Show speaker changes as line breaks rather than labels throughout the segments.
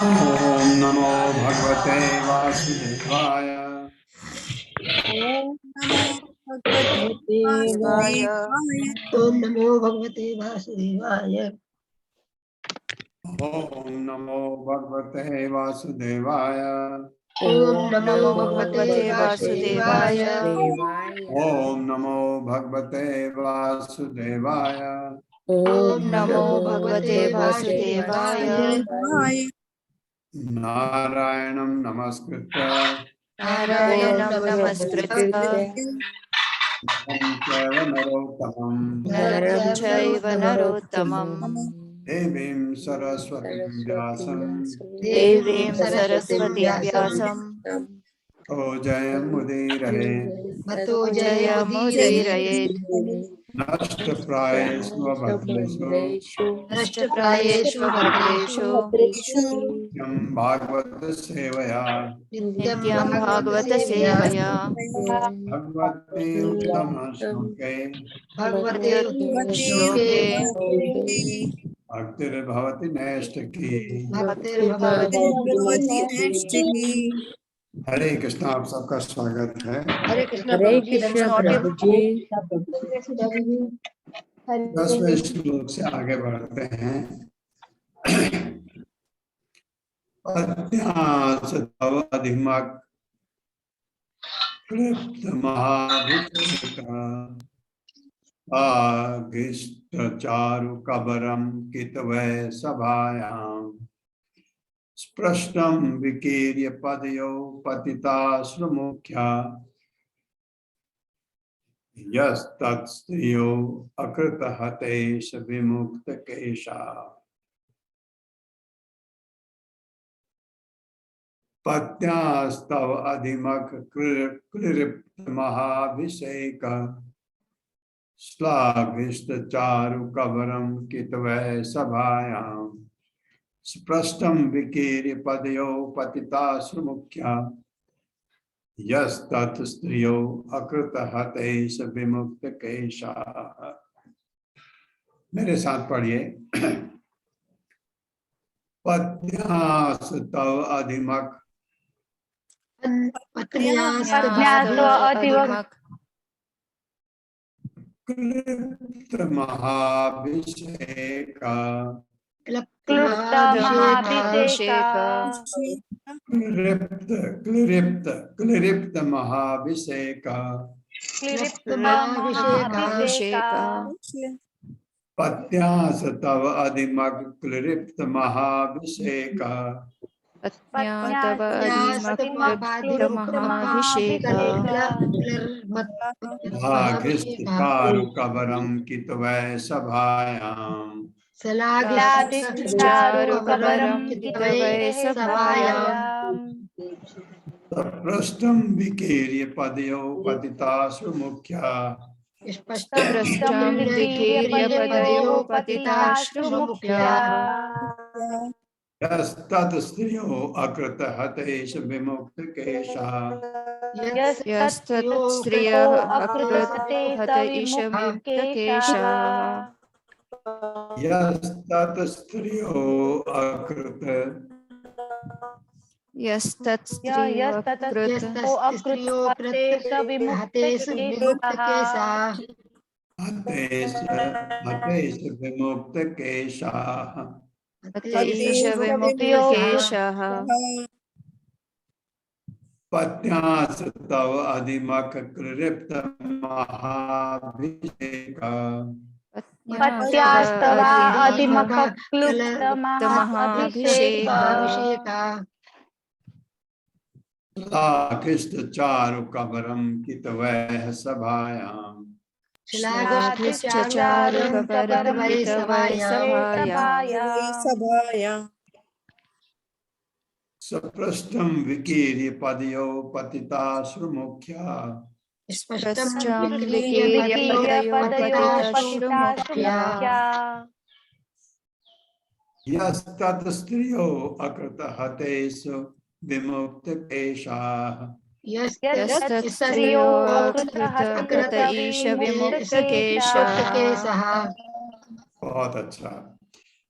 ओम नमो भगवते वासुदेवाय।
ओम नमो भगवते वासुदेवाय।
ओम नमो भगवते वासुदेवाय।
ओम नमो भगवते वासुदेवाय।
ओम नमो भगवते वासुदेवाय।
ओम नमो भगवते वासुदेवाय।
ओम नमो भगवते वासुदेवाय।
वासुदेवाय।
नारायणं नमस्कृत्य
नारायणं नमस्कृत्य
नरं चैव नरोत्तमं
नरं चैव नरोत्तमं
देवीं सरस्वतीं व्यासं
देवीं सरस्वतीं व्यासं
जयमुदीरये।
ततो जयमुदीरयेत्।
नष्टप्रायेषु भद्रेषु
नष्टप्रायेषु भद्रेषु
नित्यं भागवत सेवया
नित्यं भागवत सेवया
भगवते उत्तम श्लोके
भगवते उत्तम
भगवते
श्लोके
भक्तिर्भवति नैष्ठिकी।
भक्तिर्भवति
भगवती नैष्ठिकी।
हरे कृष्णा, आप सबका स्वागत है।
हरे कृष्ण
हरे कृष्ण प्रभु जी।
10वें श्लोक से आगे बढ़ते हैं। अध्यास तव अधिमक कृप्त महाभिषेका आगिष्ट चारु कबरम कितवै सभायां स्पृष्टं विकीर्य पदयो पतिताश्रुमुख्या यस्तत्स्त्रियो अकृतहतेश विमुक्तकेशा पत्न्यास्तव अधिमख क्लिप्त महाभिषेक श्लाघिष्ट चारु कबरम कितवै सभायां स्पृष्टं विकीर्य पदयो पतिताश्रुमुख्या यस्तत् स्त्रियो अकृतहतेश विमुक्तकेशा। मेरे साथ पढ़िए। पत्न्यास तव अधिमक
पत्न्यास्तव
क्लिप्त महाभिषेका
क्लिप्त महाभिषेक
क्लिप्त महाभिषेका
क्लिप्त महाभिषेक
पत्न्यास तव अधिमक क्लिप्त महाभिषेका
पत्न्यास्तव महाभिषेक
भाघिष्ट चारु कबरम कितवै सभायां
चारु कबरं कितवै सभायां
सपृष्टं विकीर्य पदयो पतितासु मुख्या
स्पष्टं विकीर्य पदयो पतिताश्रुमुख्या
यस्तत् स्त्रियो अकृत हतेश विमुक्त केशा
यस्तत् स्त्रियः अकृत हतैष विमुक्तकेशः
यस्तत् स्त्रियो अकृत
यस्तत् स्त्रियः
हतेश हतेश विमुक्त केशाः
हतैष विमुक्तकेशः
पत्न्यास तव अधिमख क्लिप्त महाभिषेका
पत्न्यास्तव अधिमख क्लिप्त महाभिषेक
श्लाघिष्ट चारु कबरम कितवैः सभायां
श्लाघिष्ट चारु कबरं कितवै सभायां
सपृष्टं विकीर्य पदयो पतिताश्रुमुख्या
स्पष्टं विकीर्य पदयो पतिताश्रुमुख्या
यस्तत् स्त्रियो अकृत हतेषु विमुक्त केशाः
यस्तत् स्त्रियो अकृत ईश विमुक्तकेशः।
बहुत अच्छा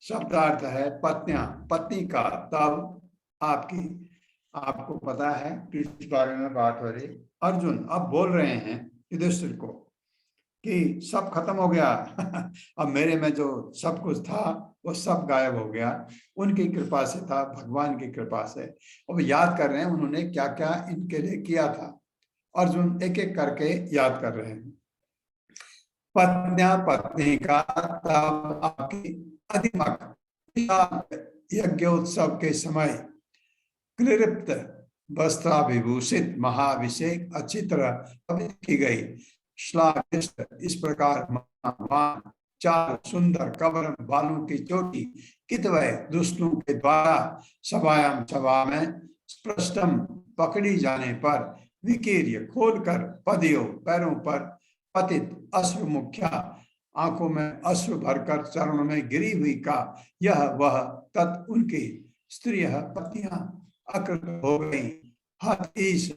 शब्दार्थ है। पत्नियां, पति का, तब आपको पता है किस बारे में बात हो रही। अर्जुन अब बोल रहे हैं युधिष्ठिर को कि सब खत्म हो गया अब मेरे में जो सब कुछ था वो सब गायब हो गया, उनकी कृपा से था, भगवान की कृपा से। अब याद कर रहे हैं उन्होंने क्या क्या इनके लिए किया था। अर्जुन एक एक करके याद कर रहे हैं। पत्न्या पत्नी का तब आपकी अधिमक यज्ञोत्सव के समय क्लिप्त वस्त्राभिभूषित महाभिषेक अच्छी तरह की गई श्लाघ इस प्रकार चार सुंदर कवरम बालों की चोटी कितवय दुष्टों के द्वारा सभायाम सभा में स्पष्टम पकड़ी जाने पर विकीर्य खोलकर पदियों पैरों पर पतित अश्रु मुख्या आंखों में अश्रु भरकर चरणों में गिरी हुई का यह वह तत् उनकी स्त्री पत्नियां अकृत हो गई। हत ईश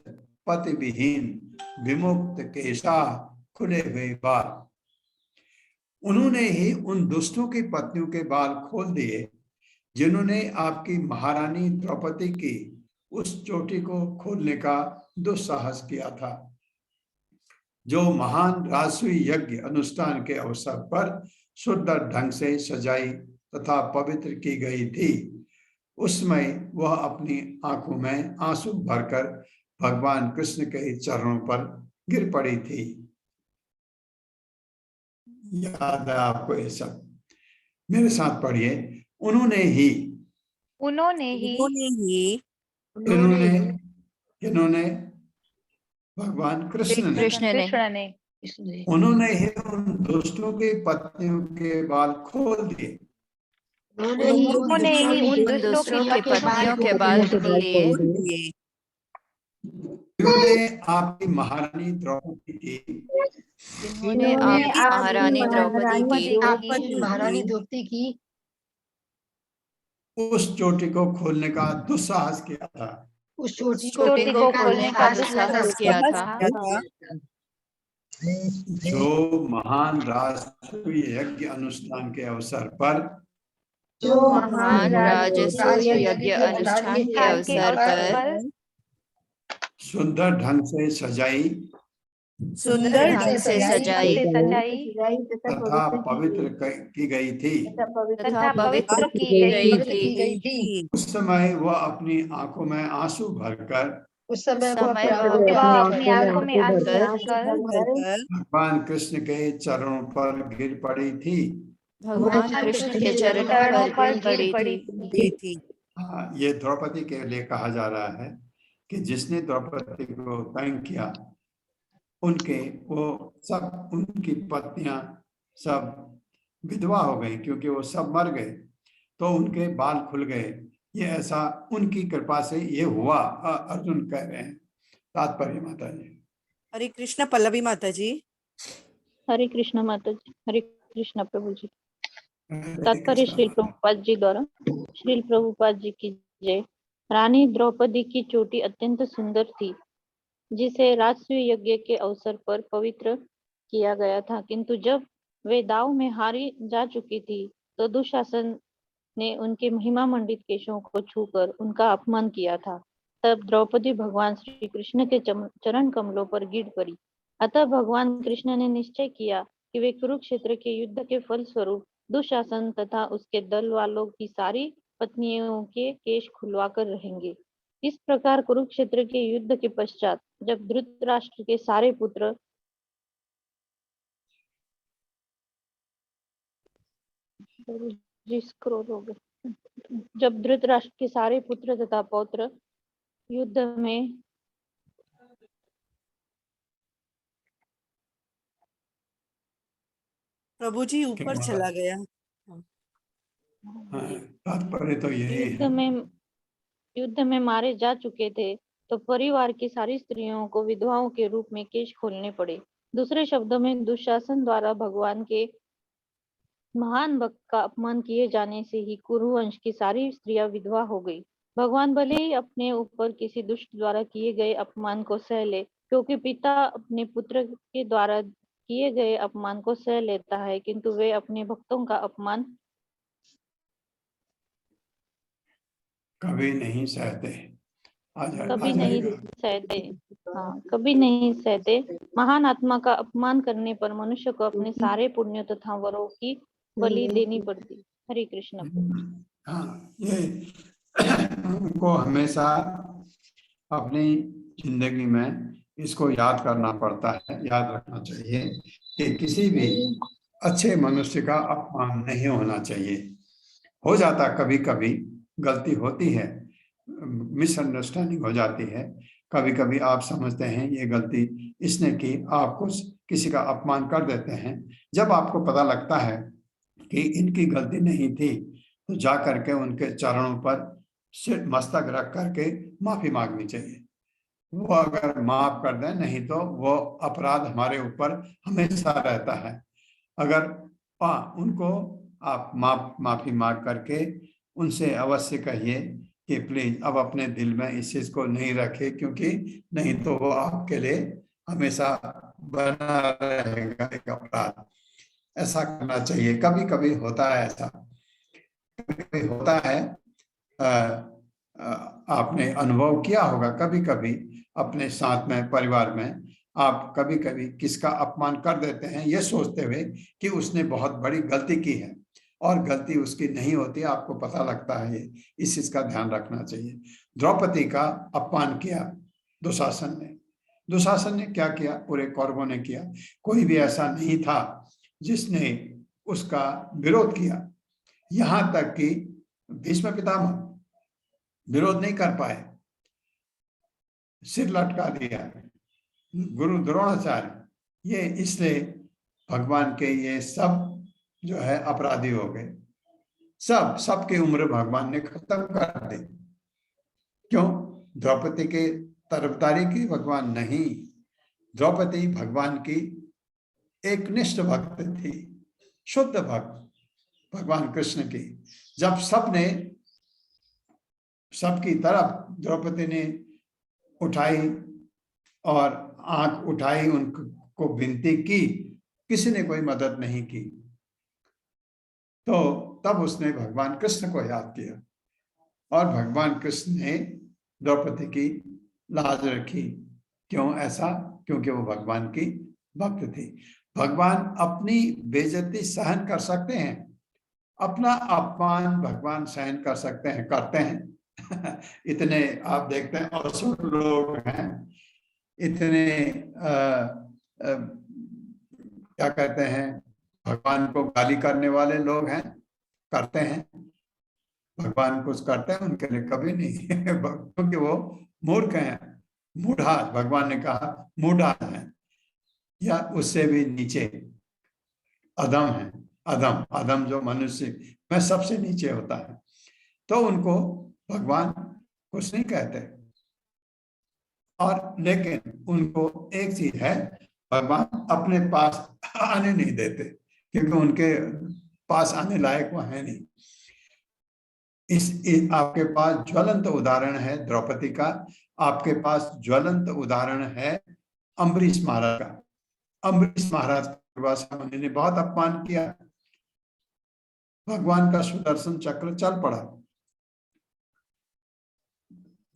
पति विहीन विमुक्त केशा खुले हुए बाल। उन्होंने ही उन दुष्टों की पत्नियों के बाल खोल दिए जिन्होंने आपकी महारानी द्रौपदी की उस चोटी को खोलने का दुस्साहस किया था, जो महान राजसूय यज्ञ अनुष्ठान के अवसर पर सुंदर ढंग से सजाई तथा पवित्र की गई थी। उस समय वह अपनी आंखों में आंसू भरकर भगवान कृष्ण के चरणों पर गिर पड़ी थी। याद है आपको ये सब? मेरे साथ पढ़िए। उन्होंने ही इन्होंने भगवान कृष्ण ने उन्होंने ही उन दुष्टों की पत्नियों के बाल खोल दिए।
उन्होंने ही उन दुष्टों की पत्नियों के बाल खोल दिए
जिन्होंने आपकी महारानी द्रौपदी की
जिन्होंने आपकी महारानी द्रौपदी की
उस चोटी को खोलने का दुस्साहस किया था।
उस चोटी को खोलने का दुस्साहस किया था,
जो महान राजसूय यज्ञ अनुष्ठान के अवसर पर
महान राजसूय यज्ञ अनुष्ठान के अवसर पर
सुंदर ढंग से सजाई तथा पवित्र की गई थी। उस समय वह अपनी आंखों में आंसू भरकर भगवान कृष्ण के चरणों पर गिर पड़ी थी।
भगवान कृष्ण के चरणों पर गिर पड़ी थी।
हाँ, ये द्रौपदी के लिए कहा जा रहा है कि जिसने द्रौपदी को तंग किया उनके वो सब उनकी पत्नियां सब विधवा हो गई, क्योंकि वो सब मर गए तो उनके बाल खुल गए। ये ऐसा उनकी कृपा से ये हुआ, अर्जुन कह रहे हैं। तात्पर्य माता जी।
हरे कृष्ण। पल्लवी माता जी।
हरे कृष्ण माता जी। हरे कृष्ण प्रभु जी। तात्पर्य श्रील प्रभुपाद जी द्वारा। श्रील प्रभुपाद जी की जय। रानी द्रौपदी की चोटी अत्यंत सुंदर थी, जिसे राजसूय यज्ञ के अवसर पर पवित्र किया गया था, किंतु जब वे दाव में हारी जा चुकी थी तो दुशासन ने उनके महिमा मंडित केशों को छूकर उनका अपमान किया था। तब द्रौपदी भगवान श्री कृष्ण के चरण कमलों पर गिर पड़ी। अतः भगवान कृष्ण ने निश्चय किया कि वे कुरुक्षेत्र के युद्ध के फल स्वरूप दुशासन तथा उसके दल वालों की सारी पत्नियों के केश खुलवाकर रहेंगे। इस प्रकार कुरुक्षेत्र के युद्ध के पश्चात जब धृतराष्ट्र के सारे पुत्र जब धृतराष्ट्र के सारे पुत्र तथा पौत्र युद्ध में
प्रभु जी ऊपर चला गया।
तात्पर्य तो यही
युद्ध में मारे जा चुके थे तो परिवार की सारी स्त्रियों को विधवाओं के रूप में केश खोलने पड़े। दूसरे शब्दों में दुशासन द्वारा भगवान के महान भक्त का अपमान किए जाने से ही कुरुवंश की सारी स्त्रियां विधवा हो गई। भगवान भले ही अपने ऊपर किसी दुष्ट द्वारा किए गए अपमान को सह ले, क्योंकि पिता अपने पुत्र के द्वारा किए गए अपमान को सह लेता है, किंतु वे अपने भक्तों का अपमान
कभी नहीं सहते।
कभी नहीं
जाएगा।
सहते। हाँ, कभी नहीं सहते। महान आत्मा का अपमान करने पर मनुष्य को अपने सारे पुण्य तथा वरों की बलि देनी पड़ती। हरे कृष्ण।
हाँ, ये उनको हमेशा अपनी जिंदगी में इसको याद करना पड़ता है, याद रखना चाहिए कि किसी भी अच्छे मनुष्य का अपमान नहीं होना चाहिए। हो जाता, कभी कभी गलती होती है, मिसअंडरस्टैंडिंग हो जाती है। कभी कभी आप समझते हैं ये गलती इसने की, आप कुछ किसी का अपमान कर देते हैं। जब आपको पता लगता है कि इनकी गलती नहीं थी, तो जा करके उनके चरणों पर सिर मस्तक रख करके माफी मांगनी चाहिए। वो अगर माफ कर दें, नहीं तो वो अपराध हमारे ऊपर हमेशा रहता है। अगर उनको आप माफी मांग करके उनसे अवश्य कहिए कि प्लीज अब अपने दिल में इस चीज को नहीं रखे, क्योंकि नहीं तो वो आपके लिए हमेशा बना रहेगा एक अपराध। ऐसा करना चाहिए। कभी कभी होता है ऐसा, कभी कभी होता है। आपने अनुभव किया होगा कभी कभी अपने साथ में, परिवार में, आप कभी कभी किसका अपमान कर देते हैं ये सोचते हुए कि उसने बहुत बड़ी गलती की है, और गलती उसकी नहीं होती, आपको पता लगता है। ये इस चीज का ध्यान रखना चाहिए। द्रौपदी का अपमान किया दुशासन ने। दुशासन ने क्या किया? पूरे कौरवों ने किया। कोई भी ऐसा नहीं था जिसने उसका विरोध किया। यहां तक कि भीष्म पितामह विरोध नहीं कर पाए, सिर लटका दिया। गुरु द्रोणाचार्य, ये इसलिए भगवान के ये सब जो है अपराधी हो गए। सबकी उम्र भगवान ने खत्म कर दी। क्यों? द्रौपदी के तरफदारी की भगवान नहीं, द्रौपदी भगवान की एक निष्ठ भक्त थी, शुद्ध भक्त भगवान कृष्ण की। जब सबकी तरफ द्रौपदी ने उठाई और आंख उठाई, उनको विनती की, किसी ने कोई मदद नहीं की, तो तब उसने भगवान कृष्ण को याद किया, और भगवान कृष्ण ने द्रौपदी की लाज रखी। क्यों ऐसा? क्योंकि वो भगवान की भक्त थी। भगवान अपनी बेइज्जती सहन कर सकते हैं, अपना अपमान भगवान सहन कर सकते हैं, करते हैं। इतने आप देखते हैं असुर लोग हैं, इतने क्या कहते हैं, भगवान को गाली करने वाले लोग हैं, करते हैं। भगवान कुछ करते हैं उनके लिए? कभी नहीं। क्योंकि वो मूर्ख हैं, मूढ़ा, भगवान ने कहा मूढ़ा है, या उससे भी नीचे अधम है। अधम अधम जो मनुष्य में सबसे नीचे होता है, तो उनको भगवान कुछ नहीं कहते। और लेकिन उनको एक चीज है, भगवान अपने पास आने नहीं देते, क्योंकि उनके पास आने लायक वो है नहीं। इस आपके पास ज्वलंत उदाहरण है द्रौपदी का, आपके पास ज्वलंत उदाहरण है अम्बरीश महाराज का। अम्बरीश महाराज दुर्वासा मुनि ने बहुत अपमान किया, भगवान का सुदर्शन चक्र चल पड़ा।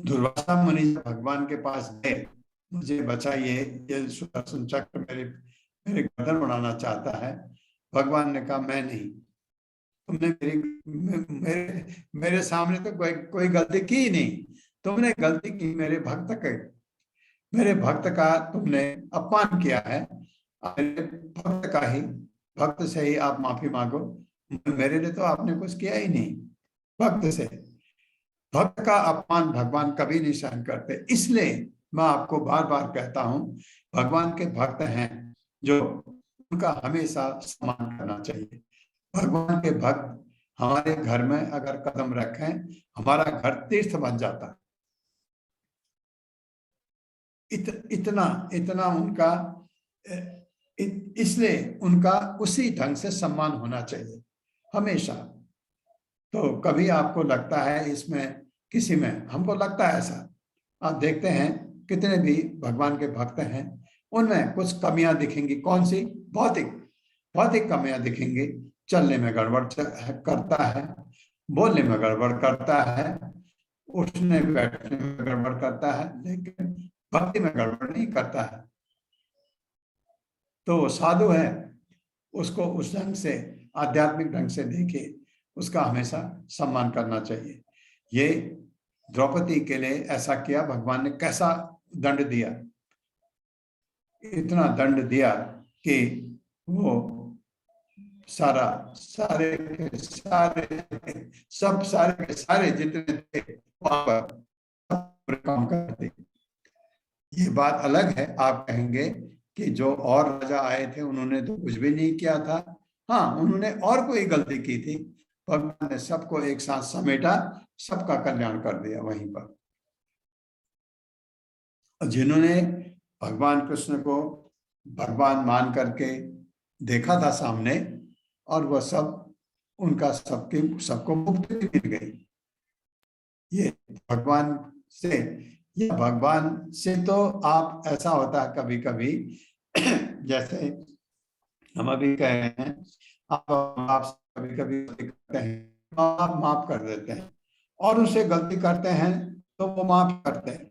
दुर्वासा मुनि भगवान के पास गए, मुझे बचाइए, ये सुदर्शन चक्र मेरे गर्दन उड़ाना चाहता है। भगवान ने कहा मैं नहीं, तुमने मेरे सामने तो कोई गलती की ही नहीं, तुमने गलती की मेरे भक्त का तुमने अपमान किया है। मेरे भक्त का ही, भक्त से ही आप माफी मांगो, मेरे लिए तो आपने कुछ किया ही नहीं। भक्त से, भक्त का अपमान भगवान कभी नहीं सहन करते। इसलिए मैं आपको बार बार कहता हूं, भगवान के भक्त हैं जो, उनका हमेशा सम्मान करना चाहिए। भगवान के भक्त हमारे घर में अगर कदम रखें, हमारा घर तीर्थ बन जाता है। इतना उनका, इसलिए उनका उसी ढंग से सम्मान होना चाहिए हमेशा। तो कभी आपको लगता है इसमें किसी में, हमको लगता है ऐसा, आप देखते हैं कितने भी भगवान के भक्त हैं, उनमें कुछ कमियां दिखेंगी। कौन सी? भौतिक कमियां दिखेंगी। चलने में गड़बड़ करता है, बोलने में गड़बड़ करता है, उठने बैठने में गड़बड़ करता है, लेकिन भक्ति में गड़बड़ नहीं करता है। तो साधु है, उसको उस ढंग से, आध्यात्मिक ढंग से देखे, उसका हमेशा सम्मान करना चाहिए। ये द्रौपदी के लिए ऐसा किया, भगवान ने कैसा दंड दिया, इतना दंड दिया कि वो सारे के सारे जितने थे वहां पर काम करते। ये बात अलग है, आप कहेंगे कि जो और राजा आए थे उन्होंने तो कुछ भी नहीं किया था। हाँ, उन्होंने और कोई गलती की थी, भगवान ने सबको एक साथ समेटा, सबका कल्याण कर दिया वहीं पर। जिन्होंने भगवान कृष्ण को भगवान मान करके देखा था सामने, और वह सब, उनका सबको मुक्ति मिल गई। ये भगवान से, या भगवान से तो आप, ऐसा होता है कभी कभी जैसे हम अभी कह रहे हैं, आप कभी कभी करते हैं, आप माफ कर देते हैं, और उसे गलती करते हैं तो वो माफ करते हैं।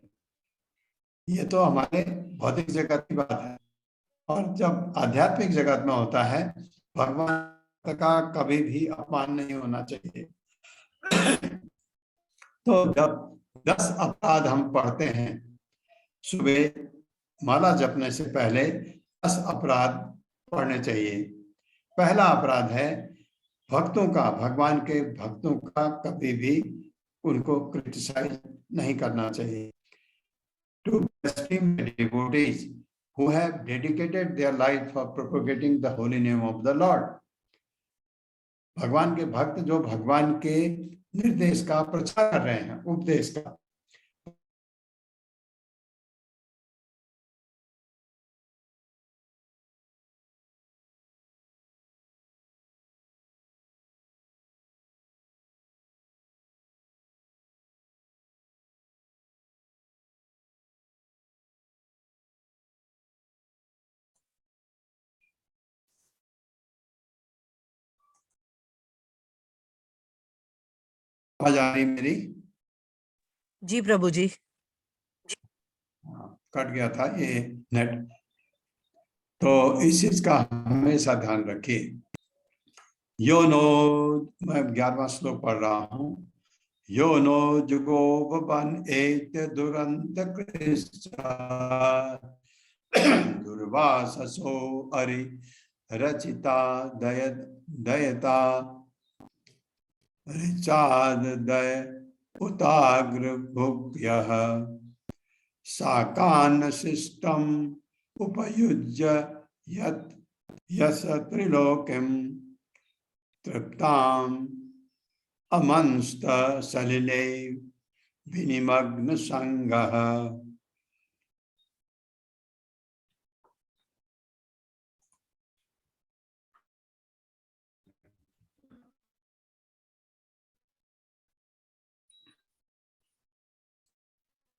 ये तो हमारे भौतिक जगत की बात है। और जब आध्यात्मिक जगत में होता है, भगवान का कभी भी अपमान नहीं होना चाहिए। तो जब 10 अपराध हम पढ़ते हैं सुबह माला जपने से पहले, 10 अपराध पढ़ने चाहिए। पहला अपराध है भक्तों का, भगवान के भक्तों का कभी भी उनको क्रिटिसाइज नहीं करना चाहिए। To blaspheme the devotees who have dedicated their life for propagating the holy name of the Lord. भगवान के भक्त जो भगवान के निर्देश का प्रचार कर रहे हैं, उपदेश का, आवाज आ रही मेरी?
जी प्रभु जी।
कट गया था ये नेट, तो इस चीज का हमेशा ध्यान रखिए। यो नो, मैं 11वां श्लोक पढ़ रहा हूँ। यो नो जुगो भवन एक दुरंत कृष्ण दुर्वाससो अरि रचिता दयता ऋचाद दय उताग्र भुग्यः साकान शिष्टम उपयुज्य यत् यस त्रिलोकिम तृप्ताम अमंस्त सलिले विनिमग्न संगः।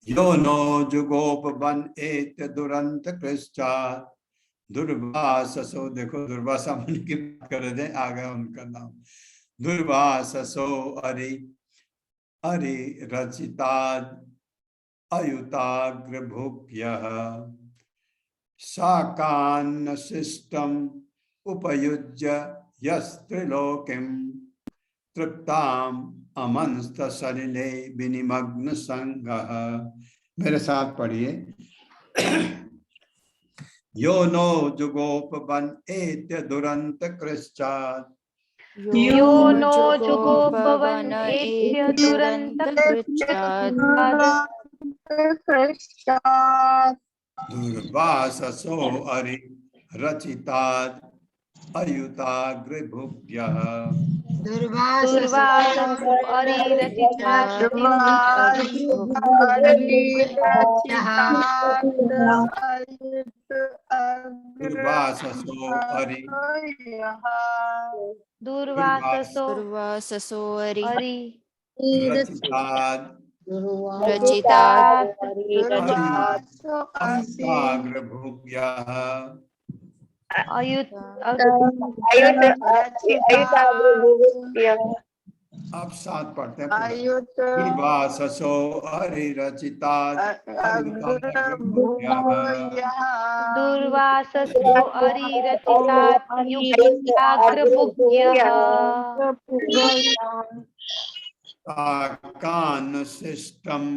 यो नो जुगोपवन एत दुरंत कृष्चात् दुर्वाससो, देखो दुर्वासा मुनि की बात कर रहे थे, आ गया उनका नाम। दुर्वाससो अरि अरि रचिताद अयुताग्र भुक्यः साकान्न शिष्टम उपयुज्य यस्त्रिलोकिम तृप्ताम अमंस्त सलिले विनिमग्न संगः। मेरे साथ पढ़िए। यो नो जुगोपवन एत्य दुरंत कृष्चात्
यो नो जुगोपवन एत्य दुरंत कृच्छात्
दुर्वाससो अरि रचितात् अयुताग्र भुग्यः
दुर्वाससो अरि रचितात्
दुर्वाससो अरि
दुर्वाससो अरि
रचितात्
रचितात्
अयुताग्र भुग्यः आप साथ पढ़ते हैं।
आयुत
दुर्वाससो हरिरचिता
दुर्वाससो अरिरचितात् युक्ताग्रभुग्यः
कान्नशिष्टम्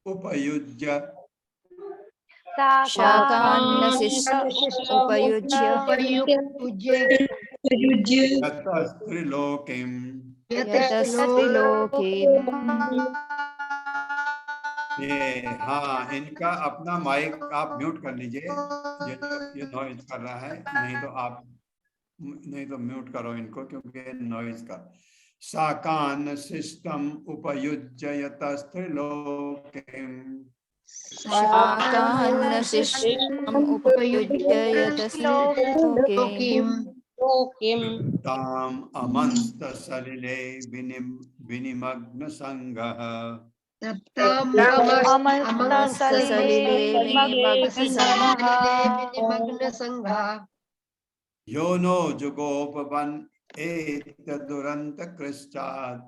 उपयुज्य
शाकान्नशिष्टम् उपयुज्य
यतस्त्रिलोकीम्
यतस्त्रिलोकीम्।
ये हाँ, इनका अपना माइक आप म्यूट कर लीजिए, ये नॉइज कर रहा है। नहीं तो म्यूट करो इनको, क्योंकि नॉइज का। साकान सिस्टम उपयुज्य यतस्त्रिलोकीम्
शाकान्नशिष्टम् उपयुज्य यतस्त्रिलोकीम्
ताम अमंस्त सलिले विनिमग्न संगः
सलिले विनिमग्न संगः।
योनो जुगोपवन एतदुरंत कृष्टात्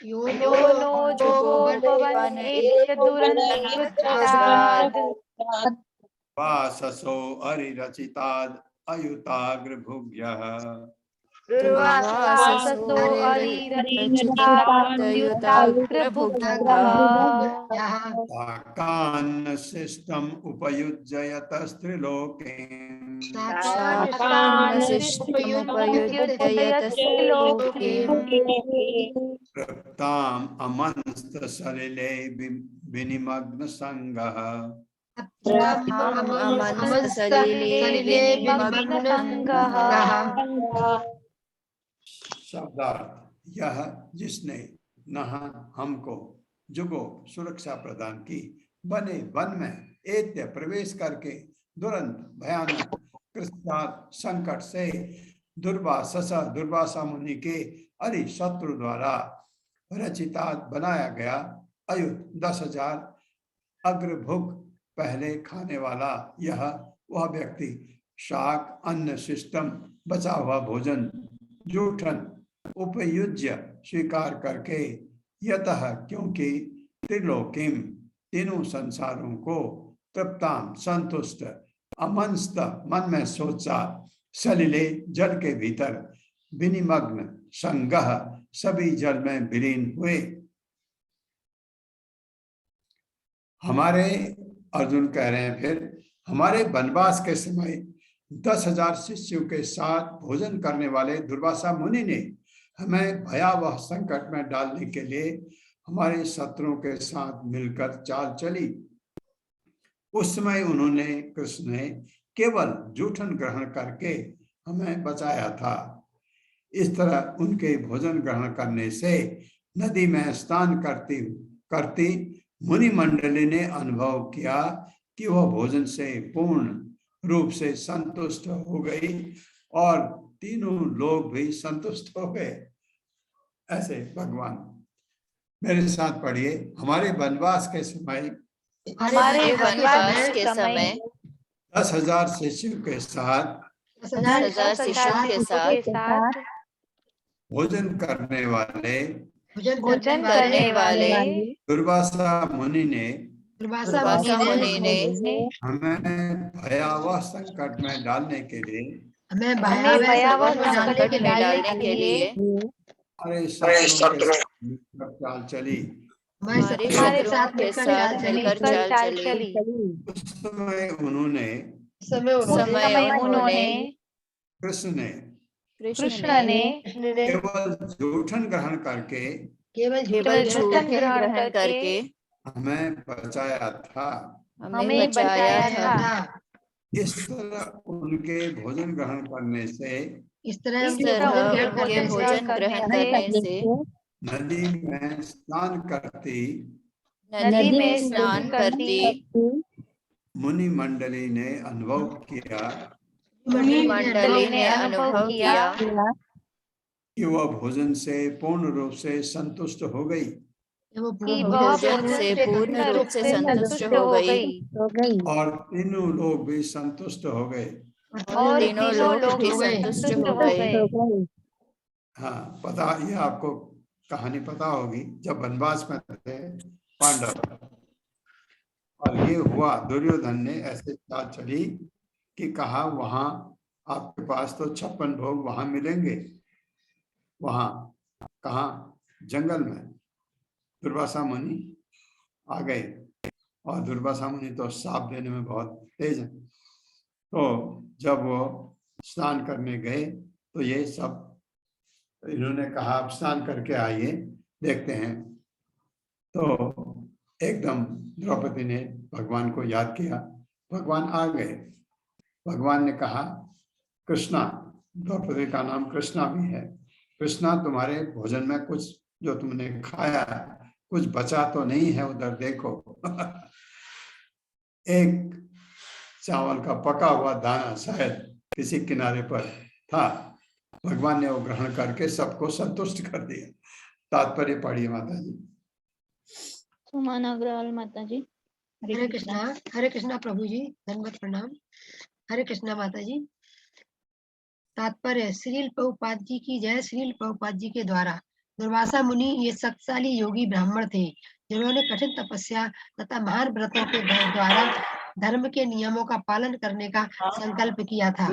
योनो जुगोपवन एतदुरन्तकृच्छ्राद्
वाससो अरिरचिताद् अयुताग्रभुग्यः
दुर्वाससो अरिरचितात् युताग्रभुग्यः
कान्न सिस्टम उपयुज्य यतस्त्रिलोकीम्
शाकान्नशिष्टम् उपयुज्य यतस्त्रिलोकीम्
तृप्ताम् अमंस्त सलिले विनिमग्न संगः
अमनसलिले विनिमग्न संगः।
शब्दार्थ, यह जिसने हमको जुगो सुरक्षा प्रदान की, बने वन में एत्य प्रवेश करके दुरंत भयानक कृष्णात संकट से दुर्वासा मुनि के अरि शत्रु द्वारा रचिता बनाया गया अयुत 10,000 अग्रभुग पहले खाने वाला यह वह व्यक्ति शाक अन्न शिष्टम बचा हुआ भोजन जूठन उपयुज्य स्वीकार करके यतः क्योंकि त्रिलोकीम तीनों संसारों को तृप्ताम संतुष्ट अमंस्त मन में सोचा सलिले जल के भीतर विनिमग्न संगह सभी जल में विलीन हुए। हमारे अर्जुन कह रहे हैं फिर हमारे वनवास के समय 10,000 शिष्यों के साथ भोजन करने वाले दुर्वासा मुनि ने हमें भयावह संकट में डालने के लिए हमारे शत्रुओं के साथ मिलकर चाल चली। उस समय उन्होंने कृष्ण ने केवल जूठन ग्रहण करके हमें बचाया था। इस तरह उनके भोजन ग्रहण करने से नदी में स्नान करती मुनि मंडली ने अनुभव किया कि वह भोजन से पूर्ण रूप से संतुष्ट हो गई और तीनों लोग भी संतुष्ट हो गए। ऐसे भगवान मेरे साथ पढ़िए। हमारे वनवास के समय 10,000 शिष्यों के साथ भोजन करने वाले दुर्वासा मुनि ने हमें भयावह संकट में डालने के लिए हमारे चाल चली। उस समय उन्होंने कृष्ण ने केवल जूठन ग्रहण करके हमें बचाया था। इस तरह उनके भोजन ग्रहण करने से नदी में स्नान करती मुनि मंडली ने अनुभव किया कि वह भोजन से पूर्ण रूप से संतुष्ट हो गई और तीनों लोग भी संतुष्ट हो गए। हाँ, पता ये आपको कहानी पता होगी, जब वनवास में थे पांडव, और ये हुआ, दुर्योधन ने ऐसे चाल चली कि कहा वहां आपके पास तो 56 भोग वहां मिलेंगे। वहां कहा, जंगल में दुर्वासा मुनि आ गए, और दुर्वासा मुनि तो श्राप देने में बहुत तेज है। तो जब वो स्नान करने गए तो ये सब इन्होंने कहा, आप स्नान करके आइए, देखते हैं। तो एकदम द्रौपदी ने भगवान को याद किया, भगवान आ गए। भगवान ने कहा, कृष्णा, द्रौपदी का नाम कृष्णा भी है, कृष्णा तुम्हारे भोजन में कुछ जो तुमने खाया है कुछ बचा तो नहीं है, उधर देखो। एक चावल का पका हुआ दाना शायद किसी किनारे पर था। भगवान ने वो ग्रहण करके सबको संतुष्ट कर दिया। तात्पर्य पढ़िए माता जी।
सुमन अग्रवाल माता जी।
हरे कृष्णा प्रभु जी, धन्यवाद, प्रणाम। हरे कृष्णा माता जी। तात्पर्य, श्रील प्रभुपाद जी की जय। श्रील प्रभुपाद जी के द्वारा दुर्वासा मुनि ये शक्तिशाली योगी ब्राह्मण थे, जिन्होंने कठिन तपस्या तथा महान व्रतों के द्वारा धर्म के नियमों का पालन करने का संकल्प किया था।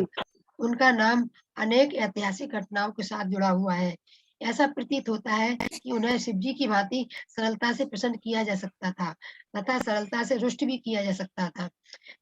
उनका नाम अनेक ऐतिहासिक घटनाओं के साथ जुड़ा हुआ है। ऐसा प्रतीत होता है कि उन्हें शिव जी की भांति सरलता से प्रसन्न किया जा सकता था तथा सरलता से रुष्ट भी किया जा सकता था।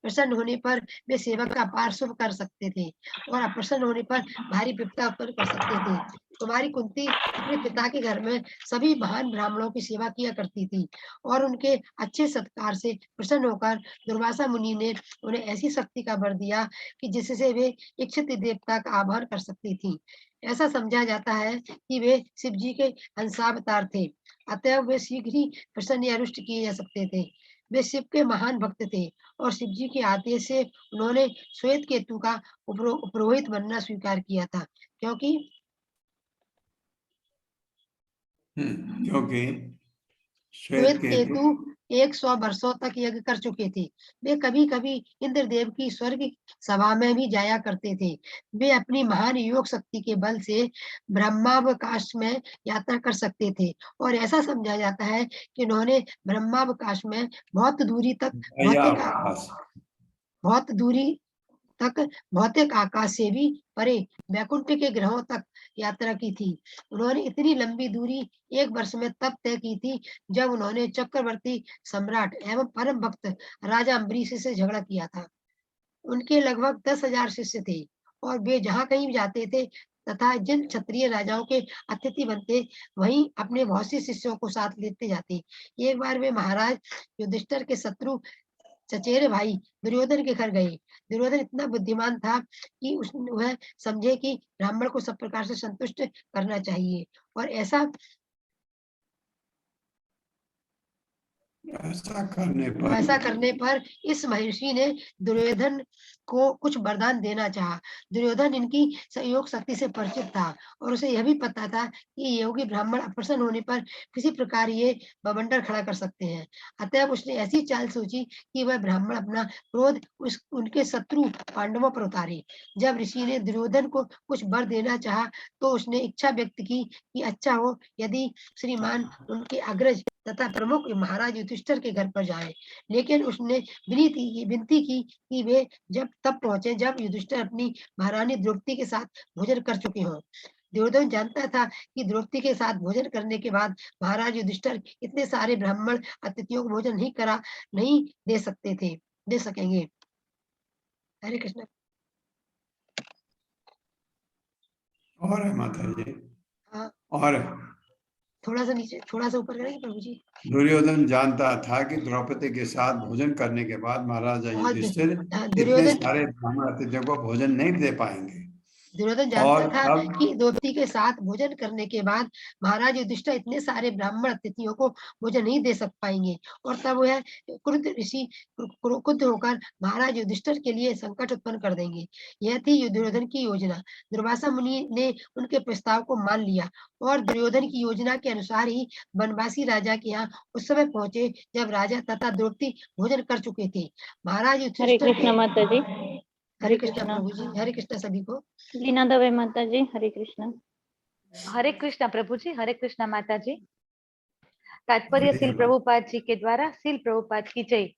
प्रसन्न होने पर वे सेवक का अपार शुभ कर सकते थे और अप्रसन्न होने पर भारी विपदा उत्पन्न कर सकते थे। कुमारी कुंती अपने पिता के घर में सभी महान ब्राह्मणों की सेवा किया करती थी और उनके अच्छे सत्कार से प्रसन्न होकर दुर्वासा मुनि ने उन्हें ऐसी शक्ति का वर दिया कि जिससे वे इच्छित देवता का आभार कर सकती थी। ऐसा समझा जाता है कि वे शिव जी के अंशावतार थे, अतः वे शीघ्र ही प्रसन्न या रुष्ट किए जा सकते थे। वे शिव के महान भक्त थे और शिव जी के आदेश से उन्होंने श्वेत केतु का पुरोहित बनना स्वीकार किया था, क्योंकि श्वेत केतु 100 वर्षों तक यज्ञ कर चुके थे। वे कभी कभी इंद्रदेव की स्वर्ग सभा में भी जाया करते थे। वे अपनी महान योग शक्ति के बल से ब्रह्मावकाश में यात्रा कर सकते थे और ऐसा समझा जाता है कि उन्होंने ब्रह्मावकाश में बहुत दूरी तक भौतिक आकाश से भी परे वैकुंठ के ग्रहों तक यात्रा की थी। उन्होंने इतनी लंबी दूरी 1 वर्ष में तब तय की थी जब उन्होंने चक्रवर्ती सम्राट एवं परम भक्त राजा अम्बरीश से झगड़ा किया था। उनके लगभग 10,000 शिष्य थे और वे जहां कहीं भी जाते थे तथा जिन क्षत्रिय राजाओं के अतिथि बनते वहीं अपने बहुत से शिष्यों को साथ लेते जाते। एक बार वे महाराज युधिष्ठिर के शत्रु चचेरे भाई दुर्योधन के घर गए। दुर्योधन इतना बुद्धिमान था कि वह समझे कि ब्राह्मण को सब प्रकार से संतुष्ट करना चाहिए और ऐसा करने पर इस महर्षि ने दुर्योधन को कुछ वरदान देना चाहा। दुर्योधन इनकी सहयोग शक्ति से परिचित था और उसे यह भी पता था कि योगी ब्राह्मण अप्रसन्न होने पर किसी प्रकार ये बवंडर खड़ा कर सकते हैं। अतः उसने ऐसी चाल सोची कि वह ब्राह्मण अपना क्रोध उनके शत्रु पांडवों पर उतारे। जब ऋषि ने दुर्योधन को कुछ वर देना चाहा तो उसने इच्छा व्यक्त की कि अच्छा हो यदि श्रीमान उनके अग्रज तथा प्रमुख महाराज युधिष्ठिर के घर पर जाएं, लेकिन उसने विनती की कि वे जब तब पहुंचे जब युधिष्ठिर अपनी महारानी द्रौपदी के साथ भोजन कर चुके हों। दुर्योधन जानता था कि द्रौपदी के साथ भोजन करने के बाद महाराज युधिष्ठिर इतने सारे ब्राह्मण अतिथियों को भोजन नहीं दे सकेंगे। हरे कृष्ण।
और है माता जी।
हाँ,
और
थोड़ा सा नीचे, थोड़ा सा ऊपर करेंगे प्रभु जी।
दुर्योधन जानता था कि द्रौपदी के साथ भोजन करने के बाद महाराजा युधिष्ठिर इतने सारे ब्राह्मण अतिथियों को भोजन नहीं दे पाएंगे।
दुर्योधन जानता था कि द्रौपदी के साथ भोजन करने के बाद महाराज युधिष्ठिर इतने सारे ब्राह्मण अतिथियों को भोजन नहीं दे पाएंगे और तब वह क्रुद्ध ऋषि क्रुद्ध होकर महाराज युधिष्ठिर के लिए संकट उत्पन्न कर देंगे। यह थी दुर्योधन की योजना। दुर्वासा मुनि ने उनके प्रस्ताव को मान लिया और दुर्योधन की योजना के अनुसार ही वनवासी राजा के यहाँ उस समय पहुंचे जब राजा तथा द्रौपदी भोजन कर चुके थे। महाराज
युधिष्ठिर माता जी।
हरे कृष्णा प्रभु जी। हरे कृष्णा सभी को।
लीना दवे माता जी। हरे कृष्णा।
हरे कृष्णा प्रभु जी, हरे कृष्णा माता जी। तात्पर्य श्रील प्रभुपाद जी के द्वारा श्रील प्रभुपाद की जय।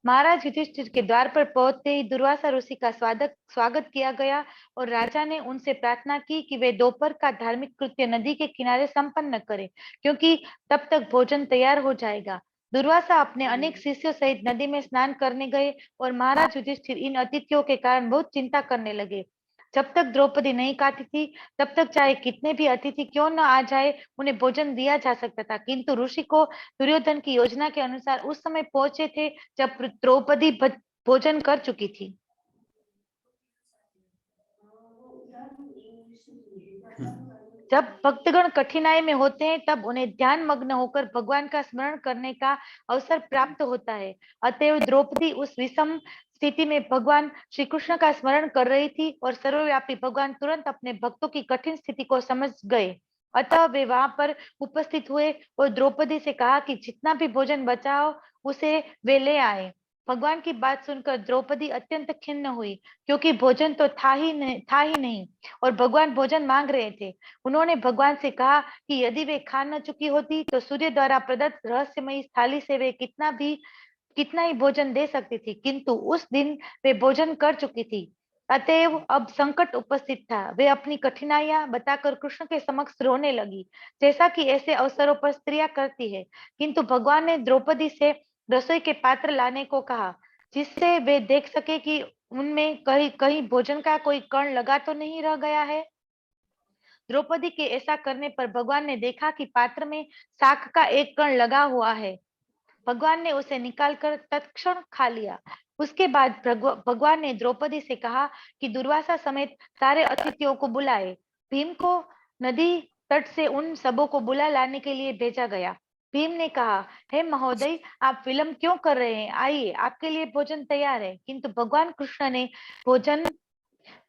महाराज युधिष्ठिर के द्वार पर पहुंचते ही दुर्वासा ऋषि का स्वागत किया गया और राजा ने उनसे प्रार्थना की कि वे दोपहर का धार्मिक कृत्य नदी के किनारे संपन्न करें, क्योंकि तब तक भोजन तैयार हो जाएगा। दुर्वासा अपने अनेक शिष्यों सहित नदी में स्नान करने गए और महाराज युधिष्ठिर इन अतिथियों के कारण बहुत चिंता करने लगे। जब तक द्रौपदी नहीं काटी थी तब तक चाहे कितने भी अतिथि क्यों न आ जाए उन्हें भोजन दिया जा सकता था, किंतु ऋषि को दुर्योधन की योजना के अनुसार उस समय पहुंचे थे जब द्रौपदी भोजन कर चुकी थी। जब भक्तगण कठिनाई में होते हैं तब उन्हें ध्यान मग्न होकर भगवान का स्मरण करने का अवसर प्राप्त होता है। अतएव द्रौपदी उस विषम स्थिति में भगवान श्री कृष्ण का स्मरण कर रही थी और सर्वव्यापी भगवान तुरंत अपने भक्तों की कठिन स्थिति को समझ गए। अतः वे वहां पर उपस्थित हुए और द्रौपदी से कहा कि जितना भी भोजन बचा हो उसे वे ले आए। भगवान की बात सुनकर द्रौपदी अत्यंत खिन्न हुई, क्योंकि भोजन तो था ही नहीं और भगवान भोजन मांग रहे थे। उन्होंने भगवान से कहा कि यदि वे खा न चुकी होती तो सूर्य द्वारा प्रदत्त रहस्यमयी थाली से वे कितना ही भोजन दे सकती थी, किंतु उस दिन वे भोजन कर चुकी थी। अतएव अब संकट उपस्थित था। वे अपनी कठिनाइयां बताकर कृष्ण के समक्ष रोने लगी, जैसा कि ऐसे अवसरों पर स्त्रियां करती है। किंतु भगवान ने द्रौपदी से रसोई के पात्र लाने को कहा, जिससे वे देख सके कि उनमें कहीं कहीं भोजन का कोई कण लगा तो नहीं रह गया है। द्रौपदी के ऐसा करने पर भगवान ने देखा कि पात्र में शाक का एक कण लगा हुआ है। भगवान ने उसे निकालकर तत्क्षण खा लिया। उसके बाद भगवान ने द्रौपदी से कहा कि दुर्वासा समेत सारे अतिथियों को बुलाए। भीम को नदी तट से उन सबों को बुला लाने के लिए भेजा गया। भीम ने कहा, हे महोदय, आप विलंब क्यों कर रहे हैं? आइए, आपके लिए भोजन तैयार है। किंतु भगवान कृष्ण ने भोजन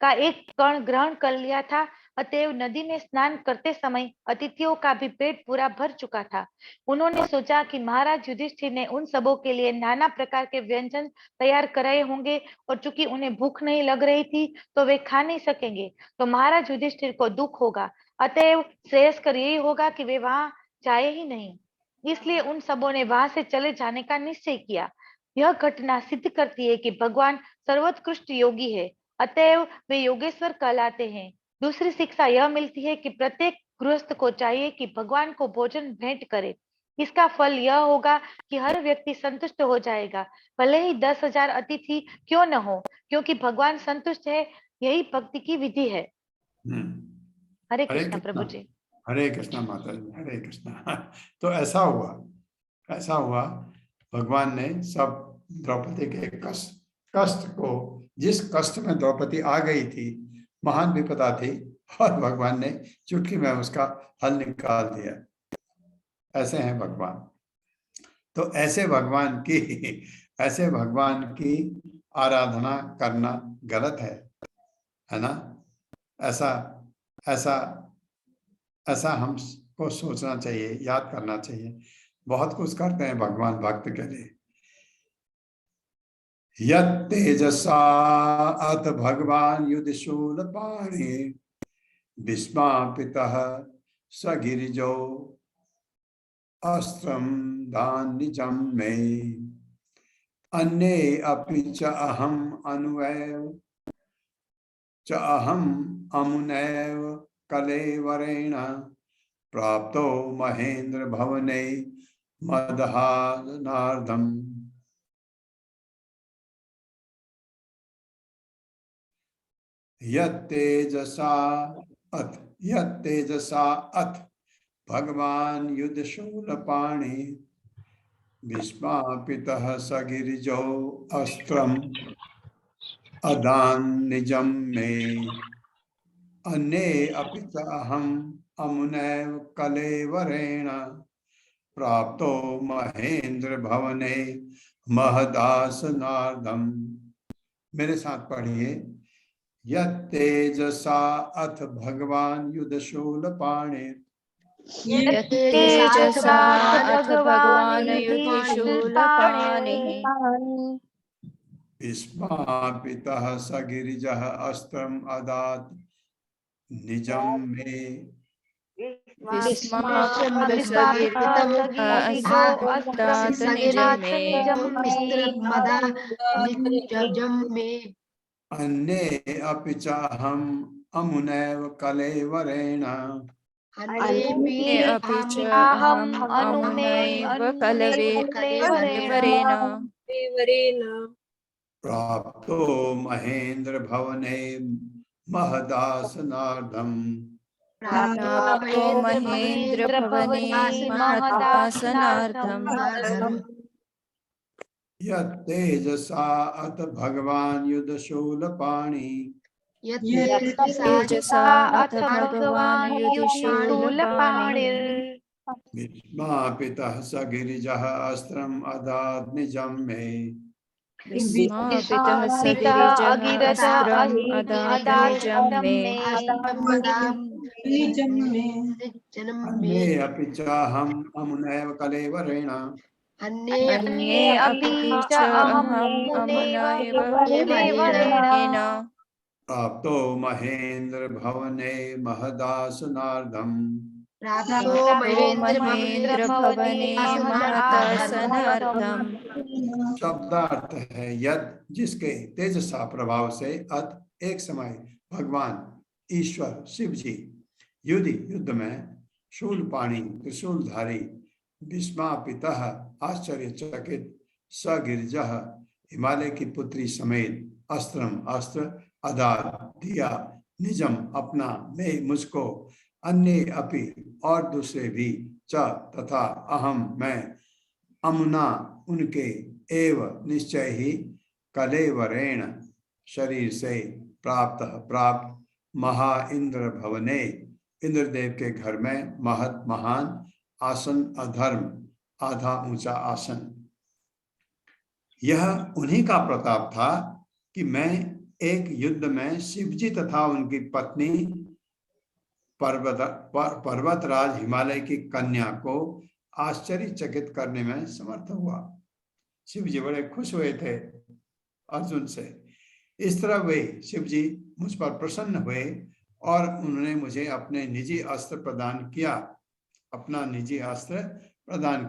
का एक कण ग्रहण कर लिया था। अतएव नदी में स्नान करते समय अतिथियों का भी पेट पूरा भर चुका था। उन्होंने सोचा कि महाराज युधिष्ठिर ने उन सबों के लिए नाना प्रकार के व्यंजन तैयार कराए होंगे और चूंकि उन्हें भूख नहीं लग रही थी तो वे खा नहीं सकेंगे, तो महाराज युधिष्ठिर को दुख होगा। अतएव श्रेयस्कर यही होगा कि वे वहां जाए ही नहीं। इसलिए उन सबों ने वहां से चले जाने का निश्चय किया। यह घटना सिद्ध करती है कि भगवान सर्वोत्कृष्ट योगी है, अतएव वे योगेश्वर कहलाते हैं। दूसरी शिक्षा यह मिलती है कि प्रत्येक गृहस्थ को चाहिए कि भगवान को भोजन भेंट करे। इसका फल यह होगा कि हर व्यक्ति संतुष्ट हो जाएगा, भले ही 10,000 अतिथि क्यों न हो, क्योंकि भगवान संतुष्ट है। यही भक्ति की विधि है। हरे कृष्णा प्रभु जी।
हरे कृष्णा माता जी, हरे कृष्णा। तो ऐसा हुआ भगवान ने सब द्रौपदी के कष्ट को, जिस कष्ट में द्रौपदी आ गई थी, महान विपदा थी, और भगवान ने चुटकी में उसका हल निकाल दिया। ऐसे हैं भगवान। तो ऐसे भगवान की आराधना करना गलत है ना? ऐसा हमको सोचना चाहिए, याद करना चाहिए। बहुत कुछ करते हैं भगवान भक्त के लिए। यत्तेजसा अथ भगवान युधिशूल पाणि भीष्मापितः स गिरिजो अस्त्रं दान निजं मे अन्ये अपि च अहम् अमुनैव कलेवरेण प्राप्तो महेंद्र भवने मदहानार्धम्। यत्तेजसा अथ भगवान युद्धशूलपाणि भीष्मापितः स गिरिजो अस्त्रम् अदान निजं मे अन्ये अपि च अहम् अमुनैव कलेवरेण प्राप्तो महेंद्र भवने महदासनार्धम्। मेरे साथ पढ़िए। यत्तेजसा अथ भगवान युद्धशूलपाणि
यत्तेजसा अथ भगवान युधिशूलपाणि
भीष्मापितः स गिरिजः अस्त्रम् अदात् निजं मे अन्ये अपि चाहम् अमुनैव कलेवरेण प्राप्तो महेंद्र भवने महदासनार्धम् यत्तेजसा अत भगवान् युद्धशूलपाणि भीष्मापितः स गिरिजः अस्त्रम् अदात् निजं मे अन्ये अपि चाहम् अमुनैव कलेवरेण प्राप्तो महेंद्र भवने महदासनार्धम् शब्दार्थ है यद जिसके तेजसा प्रभाव से अत एक समय भगवान ईश्वर शिव जी युद्ध में शूलपाणी त्रिशूलधारी भीष्मापितः आश्चर्यचकित सगिरजः हिमालय की पुत्री समेत अस्त्र अदात दिया निजम अपना मैं मुझको अन्य अपि और दूसरे भी च तथा अहम मैं अमुना उनके एव निश्चय ही कलेवरेण शरीर से प्राप्त महा इंद्र भवने इंद्रदेव के घर में महत महान आसन अधर्म आधा ऊंचा आसन। यह उन्हीं का प्रताप था कि मैं एक युद्ध में शिवजी तथा उनकी पत्नी पर्वतराज हिमालय की कन्या को आश्चर्यचकित करने में समर्थ हुआ। शिवजी बड़े खुश हुए थे अर्जुन से। इस तरह वे शिवजी मुझ पर प्रसन्न हुए और उन्होंने मुझे अपने निजी अस्त्र प्रदान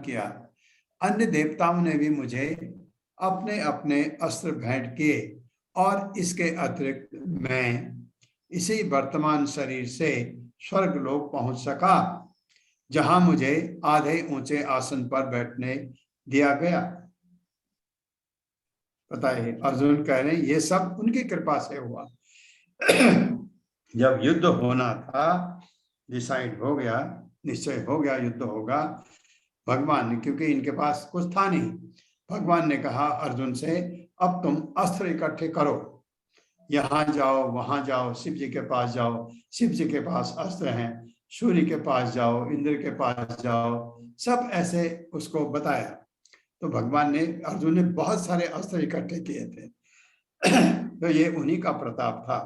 किया। अन्य देवताओं ने भी मुझे अपने अपने अस्त्र भेंट किए और इसके अतिरिक्त मैं इसी वर्तमान शरीर से स्वर्ग लोक पहुंच सका, जहां मुझे आधे ऊंचे आसन पर बैठने दिया गया। बताइए, अर्जुन कह रहे हैं ये सब उनकी कृपा से हुआ। जब युद्ध होना था, डिसाइड हो गया, निश्चय हो गया युद्ध होगा, भगवान ने, क्योंकि इनके पास कुछ था नहीं, भगवान ने कहा अर्जुन से अब तुम अस्त्र इकट्ठे करो, यहाँ जाओ वहां जाओ, शिव जी के पास जाओ, शिव जी के पास अस्त्र हैं, सूर्य के पास जाओ, इंद्र के पास जाओ, सब ऐसे उसको बताया। तो भगवान ने, अर्जुन ने बहुत सारे अस्त्र इकट्ठे किए थे। तो ये उन्हीं का प्रताप था।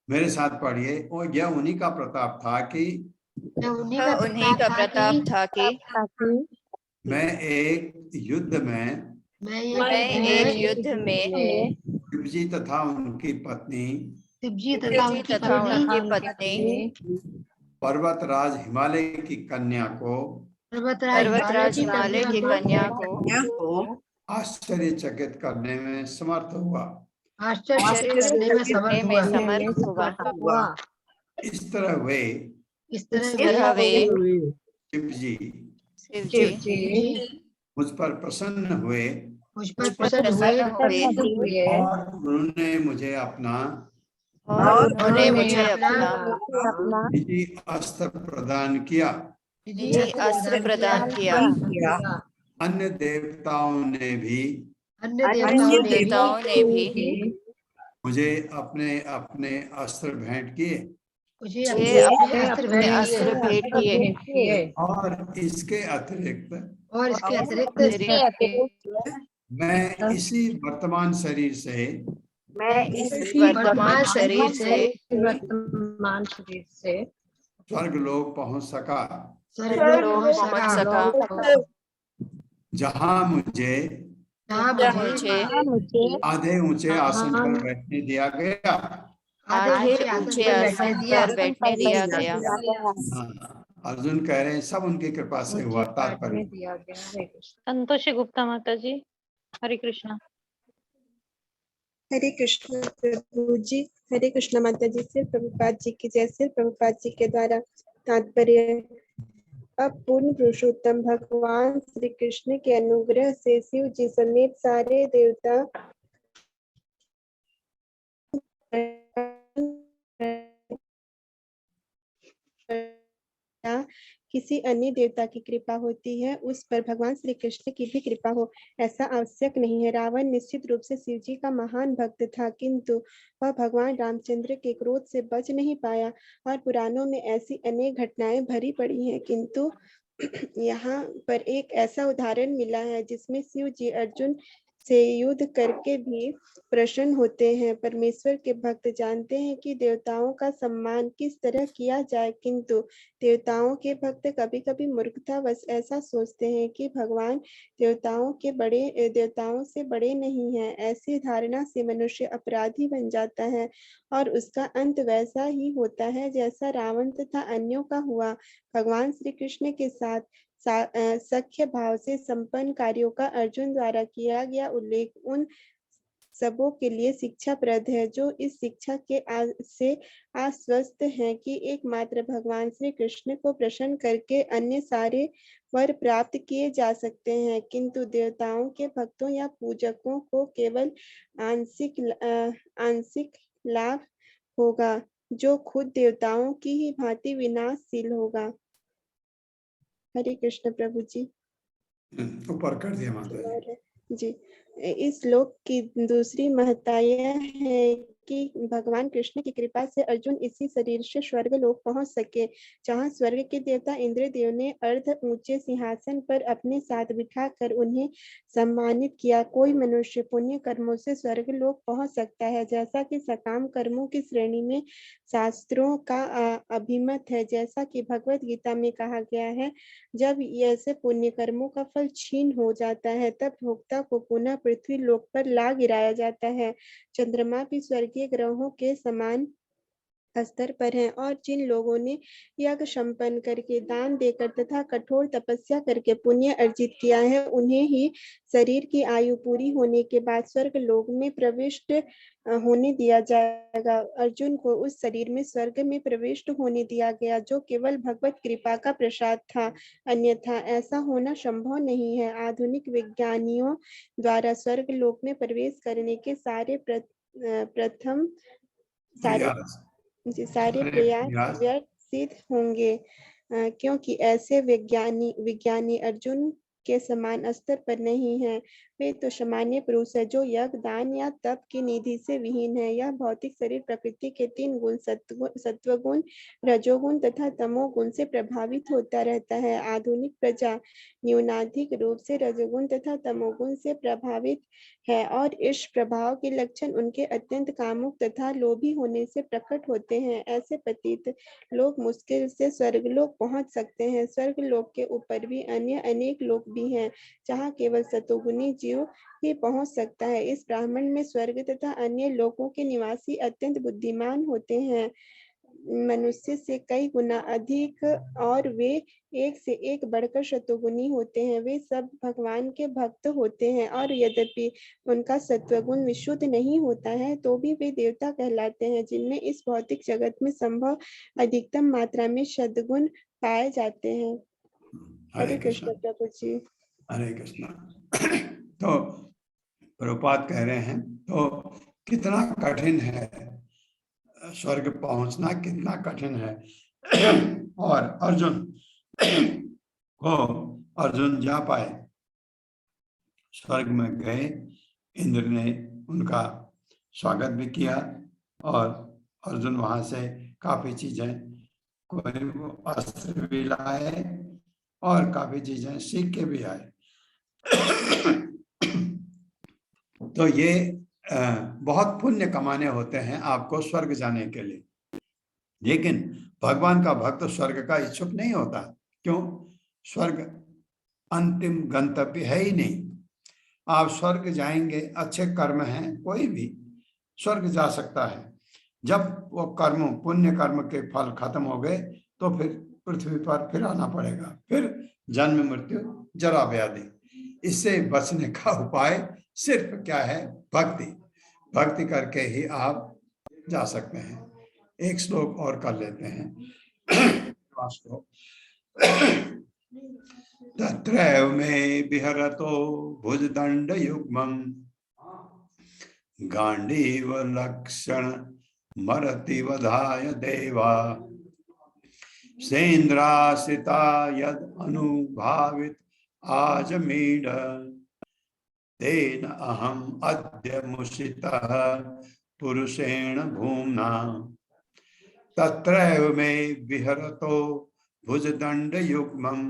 मेरे साथ पढ़िए, और यह उन्हीं का प्रताप था कि मैं एक युद्ध में शिवजी तथा उनकी पत्नी पर्वतराज हिमालय की कन्या को आश्चर्यचकित करने में समर्थ हुआ। इस तरह वे शिवजी मुझ पर प्रसन्न हुए और उन्होंने मुझे अपना निजी अस्त्र प्रदान किया। अन्य देवताओं ने भी मुझे अपने अपने अस्त्र भेंट किए और इसके अतिरिक्त मैं इसी वर्तमान शरीर से स्वर्ग लोक पहुंच सका, जहां मुझे आधे ऊंचे आसन पर बैठने दिया गया।
आधे
आधे
ऊंचे
ऊंचे
आसन पर
आसन
बैठने
पर
दिया
बैठने दिया गया।
हाँ, अर्जुन कह रहे हैं सब उनकी कृपा से हुआ। तात्पर्य
संतोषी गुप्ता माता जी, हरे कृष्णा।
हरे कृष्ण प्रभु जी। हरे कृष्ण माता जी। से प्रभुपाद जी की जय। से प्रभुपाद जी के द्वारा तात्पर्य। अब पूर्ण पुरुषोत्तम भगवान श्री कृष्ण के अनुग्रह से शिव जी समेत सारे देवता किसी अन्य देवता की कृपा होती है, उस पर भगवान श्री कृष्ण की भी कृपा हो, ऐसा आवश्यक नहीं है। रावण निश्चित रूप से शिव जी का महान भक्त था, किंतु वह भगवान रामचंद्र के क्रोध से बच नहीं पाया। और पुराणों में ऐसी अनेक घटनाएं भरी पड़ी हैं, किंतु यहाँ पर एक ऐसा उदाहरण मिला है जिसमें शिव जी अर्जुन से युद्ध करके भी प्रसन्न होते हैं। परमेश्वर के भक्त जानते हैं कि देवताओं का सम्मान किस तरह किया जाए, किंतु देवताओं के भक्त कभी कभी मूर्खतावश ऐसा सोचते हैं कि भगवान देवताओं से बड़े नहीं हैं। ऐसी धारणा से मनुष्य अपराधी बन जाता है और उसका अंत वैसा ही होता है जैसा रावण तथा अन्यों का हुआ। भगवान श्री कृष्ण के साथ सख्य भाव से संपन्न कार्यों का अर्जुन द्वारा किया गया उल्लेख उन सबों के लिए शिक्षाप्रद है जो इस शिक्षा के से आश्वस्त हैं कि एकमात्र भगवान श्री कृष्ण को प्रसन्न करके अन्य सारे वर प्राप्त किए जा सकते हैं, किंतु देवताओं के भक्तों या पूजकों को केवल आंशिक लाभ होगा, जो खुद देवताओं की ही भांति विनाशशील होगा। हरे कृष्ण प्रभु जी।
ऊपर कर दिया माता
जी। इस श्लोक की दूसरी महत्ता यह है कि भगवान कृष्ण की कृपा से अर्जुन इसी शरीर से स्वर्ग लोक पहुंच सके, जहां स्वर्ग के देवता इंद्रदेव ने अर्ध ऊंचे सिंहासन पर अपने साथ बिठाकर उन्हें सम्मानित किया। कोई मनुष्य पुण्य कर्मों से स्वर्ग लोक पहुंच सकता है, जैसा कि सकाम कर्मों की श्रेणी में शास्त्रों का अभिमत है। जैसा कि भगवत गीता में कहा गया है, जब ऐसे पुण्य कर्मों का फल छीन हो जाता है, तब भोक्ता को पुनः पृथ्वी लोक पर ला गिराया जाता है। चंद्रमा भी स्वर्गीय ग्रहों के समान स्तर पर हैं, और जिन लोगों ने यज्ञ संपन्न करके, दान देकर तथा कठोर तपस्या करके पुण्य अर्जित किया है, उन्हें ही शरीर की आयु पूरी होने के बाद स्वर्ग लोक में प्रविष्ट होने दिया जाएगा। अर्जुन को उस शरीर में स्वर्ग में प्रविष्ट होने दिया गया जो केवल भगवत कृपा का प्रसाद था, अन्यथा ऐसा होना संभव नहीं है। आधुनिक विज्ञानियों द्वारा स्वर्ग लोक में प्रवेश करने के सारे प्रयास व्यर्थ सिद्ध होंगे, क्योंकि ऐसे विज्ञानी अर्जुन के समान स्तर पर नहीं है। वे तो सामान्य पुरुष है जो यज्ञ, दान या तप की निधि से विहीन है। यह भौतिक शरीर प्रकृति के 3 गुण सत्वगुण, रजोगुण तथा तमोगुण से प्रभावित होता रहता है। आधुनिक प्रजा न्यूनाधिक रूप से रजोगुण तथा तमोगुण से प्रभावित है, और इस प्रभाव के लक्षण उनके अत्यंत कामुक तथा लोभी होने से प्रकट होते हैं। ऐसे पतित लोग मुश्किल से स्वर्गलोक पहुंच सकते हैं। स्वर्गलोक के ऊपर भी अन्य अनेक लोक भी हैं, जहां केवल सतोगुणी जीव ही पहुंच सकता है। इस ब्रह्मांड में स्वर्ग तथा अन्य लोकों के निवासी अत्यंत बुद्धिमान होते हैं, मनुष्य से कई गुना अधिक, और वे एक से एक बढ़कर शतगुणी होते हैं। वे सब भगवान के भक्त होते हैं, और यद्यपि उनका सत्वगुण विशुद्ध नहीं होता है, तो भी वे देवता कहलाते हैं, जिनमें इस भौतिक जगत में संभव अधिकतम मात्रा में सद्गुण पाए जाते हैं। हरे कृष्ण प्रभु जी।
हरे कृष्ण। तो प्रभुपाद कह रहे हैं, तो कितना कठिन है स्वर्ग पहुंचना, कितना कठिन है। और अर्जुन जा पाए, स्वर्ग में गए, इंद्र ने उनका स्वागत भी किया, और अर्जुन वहां से काफी चीजें, कोई अस्त्र भी लाए और काफी चीजें सीख के भी आए। तो ये बहुत पुण्य कमाने होते हैं आपको स्वर्ग जाने के लिए, लेकिन भगवान का भक्त स्वर्ग का इच्छुक नहीं होता। क्यों? स्वर्ग अंतिम गंतव्य है ही नहीं। आप स्वर्ग जाएंगे, अच्छे कर्म हैं, कोई भी स्वर्ग जा सकता है, जब वो कर्म पुण्य कर्म के फल खत्म हो गए तो फिर पृथ्वी पर फिर आना पड़ेगा, फिर जन्म मृत्यु जरा व्याधि। इससे बचने का उपाय सिर्फ क्या है? भक्ति। भक्ति करके ही आप जा सकते हैं। एक श्लोक और कर लेते हैं। तत्रैव मे विहरतो भुजदंड युग्मं गांडीव लक्षण मरति वधाय देवा सेन्द्रासिता यद अनुभावित आजमीड तेन अहम अद्य मुषितः पुरुषेण भूम्ना तत्रैव मे विहरतो भुजदंड युग्मं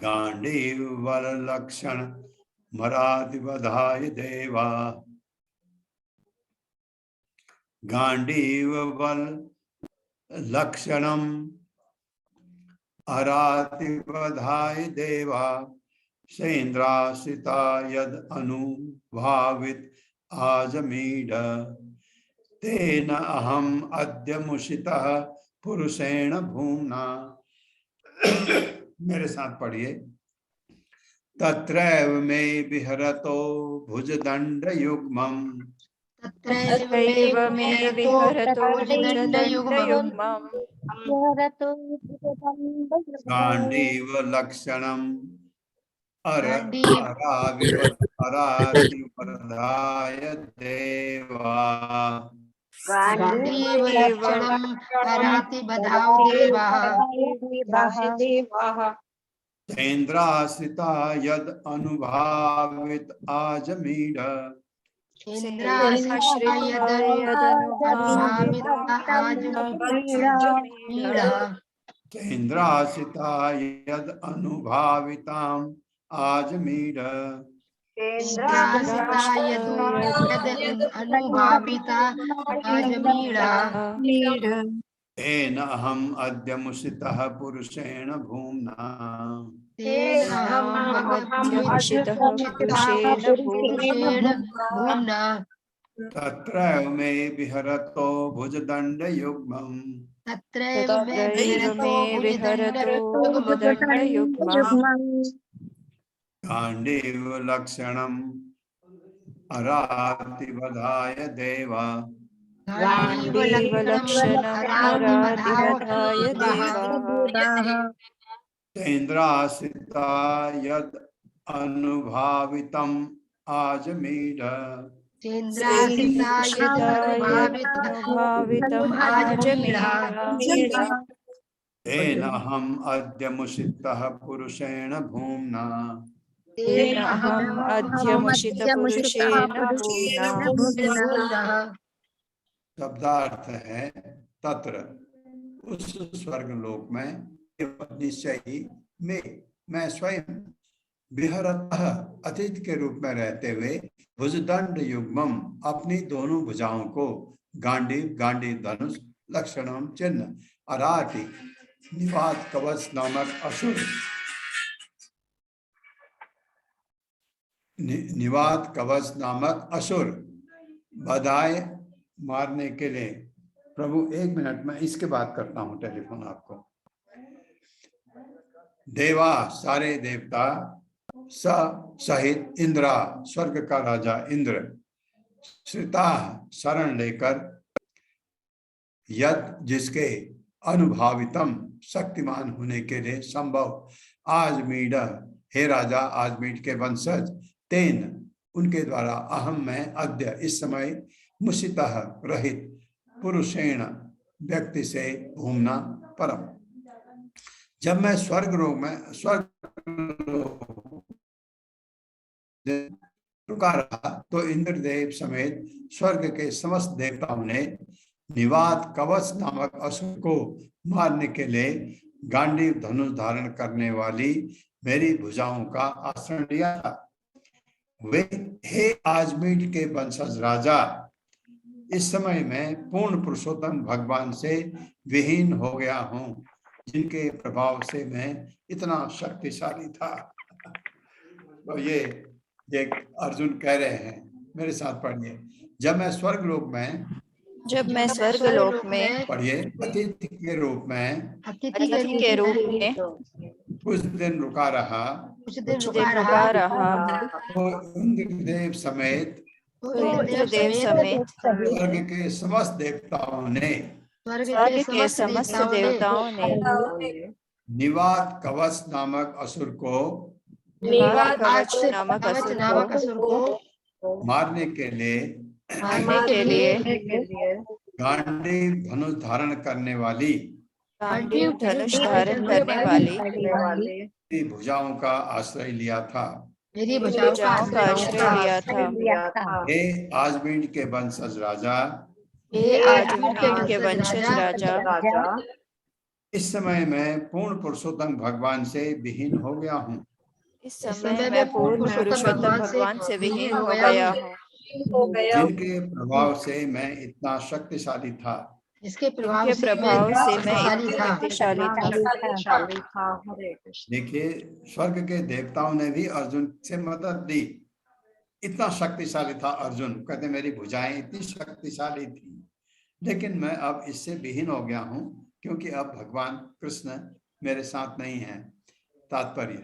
गांडीव लक्षण मरादिवधाय देवा गांडीव लक्षणम अरातिवधाय देवा सेन्द्रासिता यद अनुभावित आजमीड तेन अहम अद्य मुषितः पुरुषेण भूम्ना। मेरे साथ पढ़िए। तत्रैव मे विहरतो भुजदंड युग्मं
तत्रैव मे विहरतो भुजदण्डयुग्मं
गांडीव लक्षणम
गांडीव
अरातिवधाय देवा
गांडीव लक्षणं अरातिवधाव देवाः
सेन्द्रासिता यद अनुभावित आजमीड
सेन्द्रासिता यद अनुभावित आजमीड
सेन्द्रासिता यद अनुभाविताम आजमीड
सेन्द्रासिता यद अनुभाविता आजमीड
तेन अहम अद्य मुषितः पुरुषेण भूम्ना
तेन अहम मुषितः पुरुषेण भूम्ना
तत्रैव मे विहरतो भुजदंड युग्मं
तत्रैव मे विहरतो भुजदण्डयुग्मं
गांडीव लक्षणम अरातिवधाय देवा
गांडीव लक्षणं अरातिवधाय देवाः
सेन्द्रासिता यद अनुभावितम आजमीड
सेन्द्रासिता यद अनुभावितम् आजमीड
तेन अहम अद्य मुषितः पुरुषेण भूम्ना
तेन अहम अद्य मुषितः पुरुषेण भूम्ना।
शब्दार्थ है तत्र उस स्वर्ग लोक में निश्चय ही मैं स्वयं विहरतः अतिथि के रूप में रहते हुए भुजदंड युग्मम अपनी दोनों भुजाओं को गांडीव धनुष लक्षणम चिन्ह अराति निवात कवच नामक असुर निवात कवच नामक असुर बधाए मारने के लिए। प्रभु एक मिनट में इसके बाद करता हूं टेलीफोन आपको। देवा सारे देवता सहित इंद्रा स्वर्ग का राजा इंद्र श्रिता शरण लेकर यद जिसके अनुभावितम शक्तिमान होने के लिए संभव आजमीड हे राजा आजमीड के वंशज तेन उनके द्वारा अहम मैं अद्य इस समय मुषितः रहित पुरुषेण व्यक्ति से घूमना परम। जब मैं स्वर्ग रुका रहा तो इंद्रदेव समेत स्वर्ग के समस्त देवताओं ने निवात कवच नामक असुर को मारने के लिए गांडीव धनुष धारण करने वाली मेरी भुजाओं का आश्रय लिया था। वे हे आजमीड के वंशज राजा इस समय मैं पूर्ण पुरुषोत्तम भगवान से विहीन हो गया हूँ जिनके प्रभाव से मैं इतना शक्तिशाली था। तो ये अर्जुन कह रहे हैं, मेरे साथ पढ़िए। जब मैं स्वर्ग लोक में
जब मैं स्वर्ग लोक में
पढ़िए, अतिथि के रूप में
अतिथि
अतिथि के रूप में
कुछ दिन रुका रहा,
कुछ दिन
कुछ
रुका
दिन रुका रहा
तो इंद्रदेव समेत
तो
तो
इंद्रदेव
इंद्रदेव
समेत
स्वर्ग के समस्त देवताओं ने
स्वर्ग
स्वर्ग
के
के समस्त देवताओं ने
निवात कवच नामक असुर को
निवात कवच
कवच
नामक असुर
नामक
को
असुर को
मारने के लिए
मारने के लिए
गांडीव धनुष धारण करने वाली
गांडीव धनुष धारण करने वाली
की भुजाओं का आश्रय लिया था।
मेरी
भुजाओं का आश्रय लिया था।
हे आजमीन के वंशज राजा,
हे आजमीन के वंशज राजा,
इस समय मैं पूर्ण पुरुषोत्तम भगवान से विहीन हो गया हूँ।
इस समय मैं पूर्ण पुरुषोत्तम भगवान से विहीन हो गया हूँ,
जिनके प्रभाव से मैं इतना शक्तिशाली था।
इसके प्रभाव
के
से मैं
प्रभाव
इतना
से मैं
शक्तिशाली
इतना
था।
शक्तिशाली था।
देखिए, स्वर्ग के देवताओं ने भी अर्जुन से मदद दी। इतना शक्तिशाली था अर्जुन, कहते मेरी भुजाएं इतनी शक्तिशाली थी, लेकिन मैं अब इससे विहीन हो गया हूँ क्योंकि अब भगवान कृष्ण मेरे साथ नहीं है। तात्पर्य।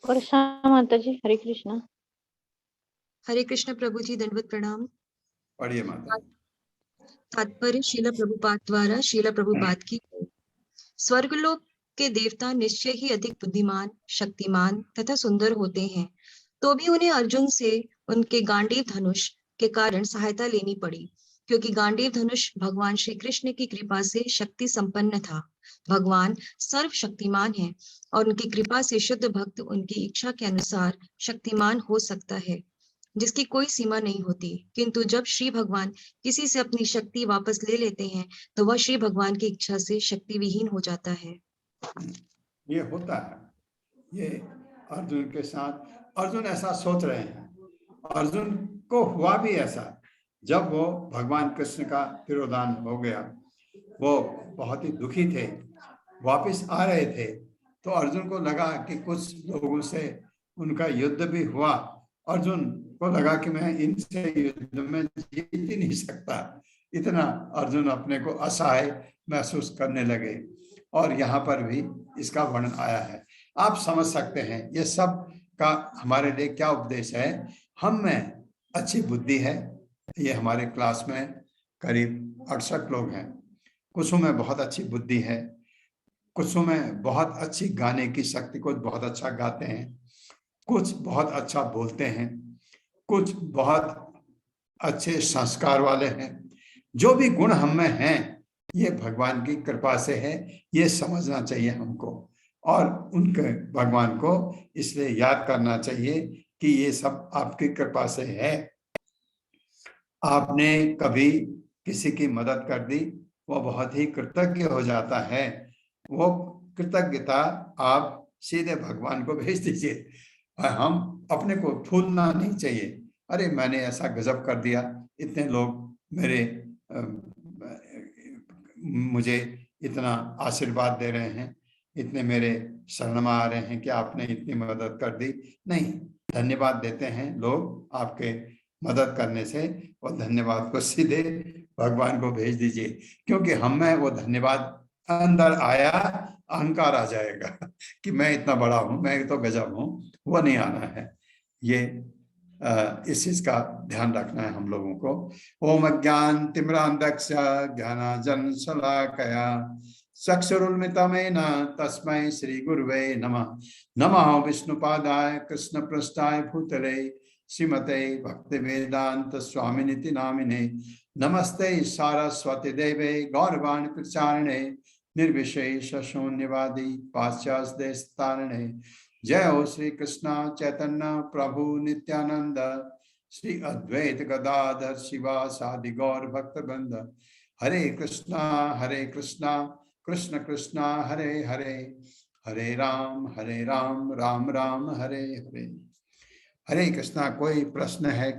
वर्षा माता जी, हरे कृष्णा।
हरे कृष्ण प्रभु जी, दंडवत प्रणाम।
पढ़िए माता।
तात्पर्य श्रील प्रभुपाद द्वारा श्रील प्रभुपाद की। स्वर्गलोक के देवता निश्चय ही अधिक बुद्धिमान, शक्तिमान तथा सुंदर होते हैं, तो भी उन्हें अर्जुन से उनके गांडीव धनुष के कारण सहायता लेनी पड़ी, क्योंकि गांडीव धनुष भगवान श्री कृष्ण की कृपा से शक्ति संपन्न था। भगवान सर्वशक्तिमान है और उनकी कृपा से शुद्ध भक्त उनकी इच्छा के अनुसार शक्तिमान हो सकता है, जिसकी कोई सीमा नहीं होती। किंतु जब श्री भगवान किसी से अपनी शक्ति वापस ले लेते हैं तो वह श्री भगवान की इच्छा से शक्ति विहीन हो जाता है।
ये होता है, ये अर्जुन के साथ। अर्जुन ऐसा सोच रहे हैं, अर्जुन को हुआ भी ऐसा। जब वो भगवान कृष्ण का तिरोधान हो गया, वो बहुत ही दुखी थे, वापस आ रहे थे, तो अर्जुन को लगा कि कुछ लोगों से उनका युद्ध भी हुआ। अर्जुन को लगा कि मैं इनसे युद्ध में जीत ही नहीं सकता। इतना अर्जुन अपने को असहाय महसूस करने लगे, और यहाँ पर भी इसका वर्णन आया है। आप समझ सकते हैं ये सब का हमारे लिए क्या उपदेश है। हम में अच्छी बुद्धि है, ये हमारे क्लास में करीब 68 लोग हैं। कुछ में बहुत अच्छी बुद्धि है, कुछ में बहुत अच्छी गाने की शक्ति, कुछ बहुत अच्छा गाते हैं, कुछ बहुत अच्छा बोलते हैं, कुछ बहुत अच्छे संस्कार वाले हैं। जो भी गुण हम में हैं ये भगवान की कृपा से है, ये समझना चाहिए हमको, और उनके भगवान को इसलिए याद करना चाहिए कि ये सब आपकी कृपा से है। आपने कभी किसी की मदद कर दी, वो बहुत ही कृतज्ञ हो जाता है। वो कृतज्ञता आप सीधे भगवान को भेज दीजिए। हम अपने को फूलना नहीं चाहिए, अरे मैंने ऐसा गजब कर दिया, इतने लोग मुझे इतना आशीर्वाद दे रहे हैं, इतने मेरे शरण में आ रहे हैं कि आपने इतनी मदद कर दी। नहीं, धन्यवाद देते हैं लोग आपके मदद करने से, और धन्यवाद को सीधे भगवान को भेज दीजिए, क्योंकि हम में वो धन्यवाद अंदर आया, अहंकार आ जाएगा कि मैं इतना बड़ा हूं, मैं तो गजब हूं, वो नहीं आना है। ये इस चीज का ध्यान रखना है हम लोगों को। ओम अज्ञान तिमिरांधस्य ज्ञानांजन शलाकया चक्षुरुन्मिलितं तस्मै श्री गुरुवे नमः। नमः विष्णुपादाय कृष्णपृष्ठाय भूतले श्रीमते भक्तिवेदांत स्वामिनिति नामिने। नमस्ते सारस्वती देवे गौरवाणी प्रचारिणे निर्विशेष शून्यवादी पाश्चात्य देशतारिणे। जय हो श्री कृष्ण चैतन्य प्रभु नित्यानंद श्री अद्वैत गदाधर शिवासादि गौर भक्तवृंद। हरे कृष्णा कृष्ण कृष्ण हरे हरे, हरे राम राम राम हरे हरे। हरे कृष्णा। कोई प्रश्न है कि